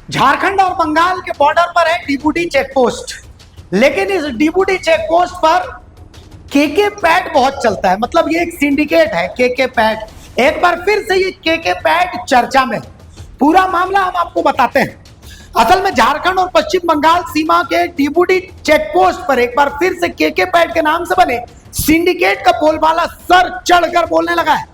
झारखंड और बंगाल के बॉर्डर पर है डीबूटी चेक पोस्ट। लेकिन इस डीबूटी चेक पोस्ट पर केके पैट बहुत चलता है। मतलब ये एक सिंडिकेट है केके पैट। एक बार फिर से ये केके पैट चर्चा में। पूरा मामला हम आपको बताते हैं। असल में झारखंड और पश्चिम बंगाल सीमा के डीबूटी चेक पोस्ट पर एक बार फिर से केके पैट के नाम से बने सिंडिकेट का बोलबाला सर चढ़कर बोलने लगा है।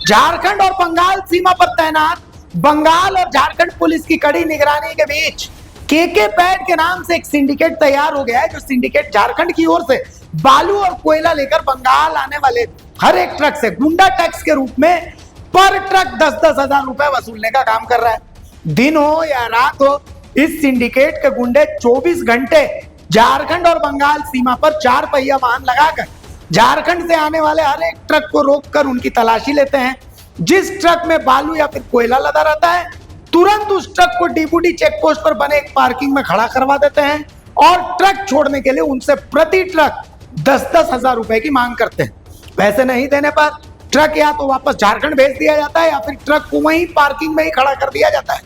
झारखंड और बंगाल सीमा पर तैनात बंगाल और झारखंड पुलिस की कड़ी निगरानी के बीच केके पैट के नाम से एक सिंडिकेट तैयार हो गया है। जो सिंडिकेट झारखंड की ओर से बालू और कोयला लेकर बंगाल आने वाले हर एक ट्रक से गुंडा टैक्स के रूप में पर ट्रक 10-10 हजार रुपए वसूलने का काम कर रहा है। दिन हो या रात हो, इस सिंडिकेट के गुंडे 24 घंटे झारखंड और बंगाल सीमा पर 4 पहिया वाहन लगाकर झारखंड से आने वाले हर एक ट्रक को रोककर उनकी तलाशी लेते हैं। जिस ट्रक में बालू या फिर कोयला लदा रहता है, तुरंत उस ट्रक को डीबूटी चेक पोस्ट पर बने एक पार्किंग में खड़ा करवा देते हैं और ट्रक छोड़ने के लिए उनसे प्रति ट्रक 10-10 हजार रुपए की मांग करते हैं। पैसे नहीं देने पर ट्रक या तो वापस झारखंड भेज दिया जाता है या फिर ट्रक को वहीं पार्किंग में ही खड़ा कर दिया जाता है।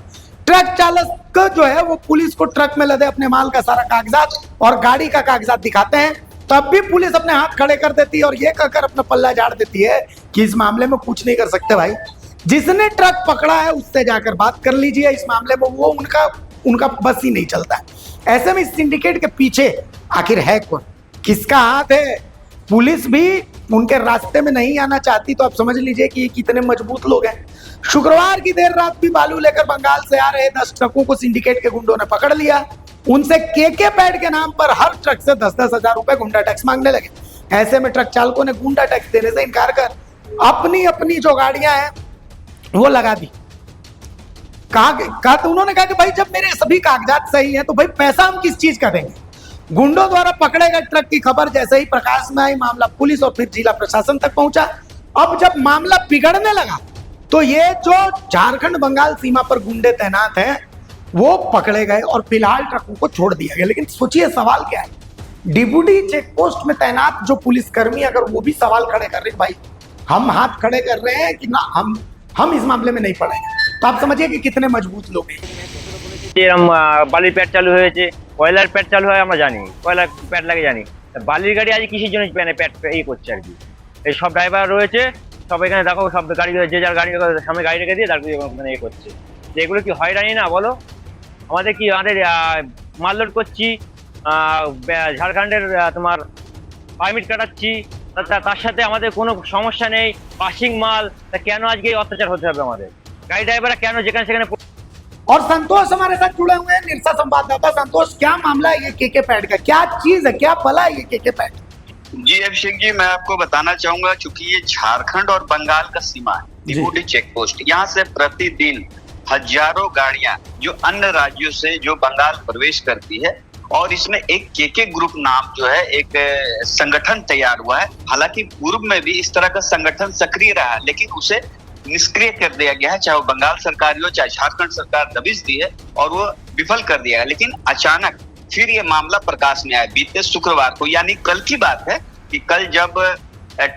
ट्रक चालक जो है वो पुलिस को ट्रक में लदे अपने माल का सारा कागजात और गाड़ी का कागजात दिखाते हैं। तब भी पुलिस अपने हाथ खड़े कर देती है और ये कहकर अपना पल्ला झाड़ देती है कि इस मामले में कुछ नहीं कर सकते भाई। जिसने ट्रक पकड़ा है उससे जाकर बात कर लीजिए। इस मामले में वो उनका बस ही नहीं चलता है। ऐसे में इस सिंडिकेट के पीछे आखिर है कौन, किसका हाथ है? पुलिस भी उनके रास्ते में नहीं आना चाहती। तो आप समझ लीजिए कि कितने मजबूत लोग हैं। शुक्रवार की देर रात भी बालू लेकर बंगाल से आ रहे 10 ट्रकों को सिंडिकेट के गुंडों ने पकड़ लिया। उनसे केके पैड के नाम पर हर ट्रक से 10-10 हजार रुपए गुंडा टैक्स मांगने लगे। ऐसे में ट्रक चालकों ने गुंडा टैक्स देने से इनकार कर अपनी जो गाड़ियां हैं वो लगा दी। कहा तो उन्होंने कहा कि भाई जब मेरे सभी कागजात सही हैं तो भाई पैसा हम किस चीज का देंगे। गुंडों द्वारा पकड़े गए ट्रक की खबर जैसे ही प्रकाश में आई, मामला पुलिस और फिर जिला प्रशासन तक पहुंचा। अब जब मामला बिगड़ने लगा तो ये जो झारखंड बंगाल सीमा पर गुंडे तैनात हैं वो पकड़े गए और फिलहाल ट्रकों को छोड़ दिया गया। लेकिन सोचिए सवाल क्या है, डीबूटी चेक पोस्ट में तैनात जो पुलिसकर्मी अगर वो भी सवाल खड़े कर रहे हैं भाई हम हाथ खड़े कर रहे हैं कि ना हम इस मामले में नहीं पड़ेंगे, तो आप समझिए कि कितने मजबूत लोग हैं। बालिर पैट चालू হয়েছে, কয়লার पैट চালু হয় আমরা জানি, কয়লার पैट লাগে জানি। বালির গাড়ি আজ কিসের জন্য पैट এই করছে আর কি। এই সব ড্রাইভার রয়েছে, সব এখানে দেখো সব গাড়ি যে যার গাড়ি সামনে গাড়ি রেখে দিয়ে তারপরে মানে এই করছে। এগুলো কি হয়রানি না বলো? আমাদের কি আমাদের মাল লোড করছি, ঝাড়খণ্ডের তোমার পারমিট কাটাচ্ছি, তার সাথে আমাদের কোনো সমস্যা নেই, পাসিং মাল, তা কেন আজকে অত্যাচার হতে হবে আমাদের? গাড়ি ড্রাইভাররা কেন যেখানে সেখানে। और संतोष हमारे साथ जुड़े हुए हैं, निरसा संवाददाता। संतोष, क्या मामला है ये केके पैड का? क्या चीज है, क्या भला है ये केके पैड? जी अभिषेक जी, मैं आपको बताना चाहूंगा क्योंकि ये झारखंड और बंगाल का सीमा है, डीबूटी चेक पोस्ट। यहाँ से प्रतिदिन हजारों गाड़ियां जो अन्य राज्यों से जो बंगाल प्रवेश करती है और इसमें एक केके ग्रुप नाम जो है एक संगठन तैयार हुआ है। हालांकि पूर्व में भी इस तरह का संगठन सक्रिय रहा है लेकिन उसे निष्क्रिय कर दिया गया है। चाहे वो बंगाल सरकार हो चाहे झारखंड सरकार दबिश दी है और वो विफल कर दिया है। लेकिन अचानक फिर ये मामला प्रकाश में आया बीते शुक्रवार को, यानी कल की बात है कि कल जब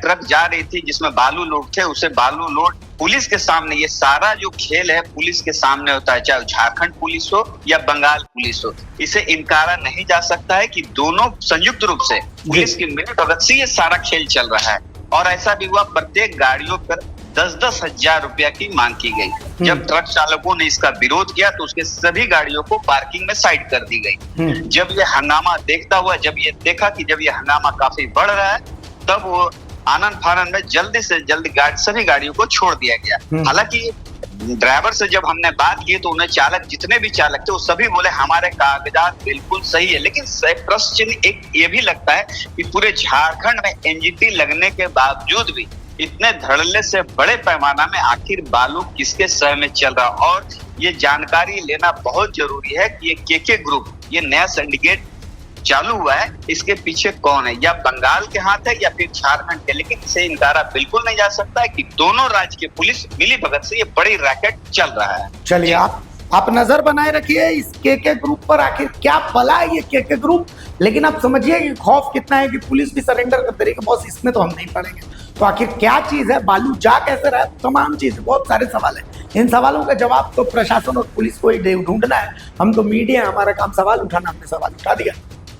ट्रक जा रही थी जिसमें बालू लोड थे, उसे बालू लोड पुलिस के सामने, ये सारा जो खेल है पुलिस के सामने होता है, चाहे झारखंड पुलिस हो या बंगाल पुलिस हो। इसे इनकारा नहीं जा सकता है कि दोनों संयुक्त रूप से पुलिस की मिलीभगत से ये सारा खेल चल रहा है। और ऐसा भी हुआ, प्रत्येक गाड़ियों पर 10-10 हजार रुपया की मांग की गई। जब ट्रक चालकों ने इसका विरोध किया तो उसके सभी गाड़ियों को पार्किंग में साइड कर दी गई। जब ये हंगामा देखता हुआ, जब ये देखा कि जब ये हंगामा काफी बढ़ रहा है, तब वो आनंद फानंद में जल्दी से जल्दी सभी गाड़ियों को छोड़ दिया गया। हालांकि ड्राइवर से जब हमने बात की तो उन्हें चालक, जितने भी चालक थे वो सभी बोले हमारे कागजात बिल्कुल सही है। लेकिन प्रश्न चिन्ह एक ये भी लगता है कि पूरे झारखंड में एनजीटी लगने के बावजूद भी इतने धड़ल्ले से बड़े पैमाना में आखिर बालू किसके शहर में चल रहा, और ये जानकारी लेना बहुत जरूरी है कि ये केके ग्रुप, ये नया सिंडिकेट चालू हुआ है, इसके पीछे कौन है, या बंगाल के हाथ है या फिर झारखंड के। लेकिन इसे इनकारा बिल्कुल नहीं जा सकता है कि दोनों राज्य की पुलिस मिली भगत से ये बड़ी रैकेट चल रहा है। चलिए आप नजर बनाए रखिए इस केके ग्रुप पर, आखिर क्या भला है ये केके ग्रुप। लेकिन आप समझिए कि खौफ कितना है कि पुलिस भी सरेंडर कर देगी, बॉस इसमें तो हम नहीं पड़ेंगे। तो आखिर क्या चीज है, बालू जा कैसे रहा है, तमाम चीज, बहुत सारे सवाल हैं। इन सवालों का जवाब तो प्रशासन और पुलिस को ही ढूंढना है। हम तो मीडिया, हमारा काम सवाल उठाना, हमने सवाल उठा दिया।